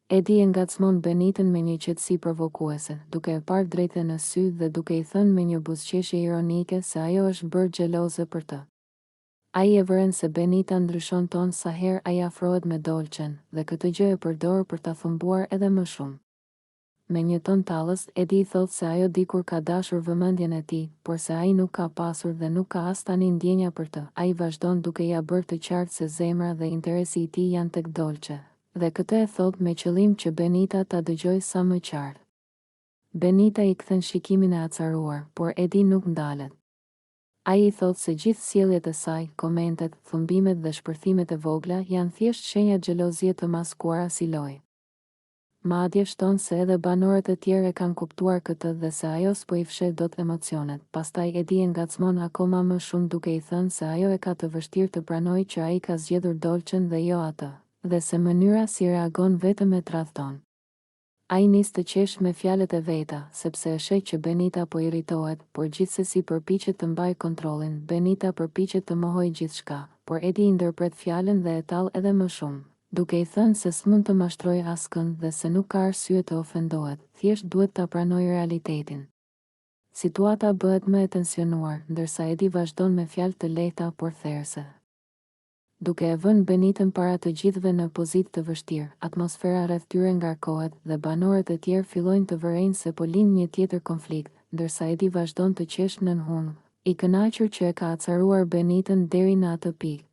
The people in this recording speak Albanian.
Edi e ngacmon Benitën me një qetësi provokuese, duke e parë drejtë në sy dhe duke i thënë me një buzëqeshje ironike se ajo është bërë xheloze për të. Ai e vëren se Benita ndryshon ton sa herë ai afrohet me Dolçen dhe këtë gjë e përdor për ta thumbuar edhe më shumë. Me një ton tallës, Edi i thotë se ajo dikur ka dashur vëmendjen e tij, por se ai nuk ka pasur dhe nuk ka as tani ndjenja për të. Ai vazhdon duke ia bërë të qartë se zemra dhe interesi i tij janë tek Dolçe, dhe këtë e thot me qëllim që Benita ta dëgjoj sa më qartë. Benita i kthen shikimin e acaruar, por Edi nuk ndalet. Ai i thot se gjithë sjelljet e saj, komentet, thumbimet dhe shpërthimet e vogla janë thjesht shenja xhelozie të maskuara si lojë. Madje shton se edhe banorët e tjerë e kanë kuptuar këtë dhe se ajo s'po i fshet dot emocionet. Pastaj Edi e ngacmon akoma më shumë duke i thënë se ajo e ka të vështirë të pranojë që ai ka zgjedhur Dolçen dhe jo atë, dhe se mënyra si reagon vetëm e tradhton. Ai nis të qesh me fjalët e veta, sepse e sheh që Benita po irritohet, por gjithsesi përpiqet të mbajë kontrollin. Benita përpiqet të mohojë gjithçka, por Edi i ndërpret fjalën dhe e tall edhe më shumë, duke i thënë se s'mund të mashtrojë askënd dhe se nuk ka arsye të ofendohet, thjesht duhet ta pranojë realitetin. Situata bëhet më e tensionuar, ndërsa Edi vazhdon me fjalë të lehta por therrse. Duke e vënë Benitën para të gjithëve në pozitë të vështirë, atmosfera rreth tyre ngarkohet dhe banorët e tjerë fillojnë të vërejnë se po lind një tjetër konflikt, ndërsa Edi vazhdon të qeshë nën hunë, i kënaqur që e ka acaruar Benitën deri në atë pikë.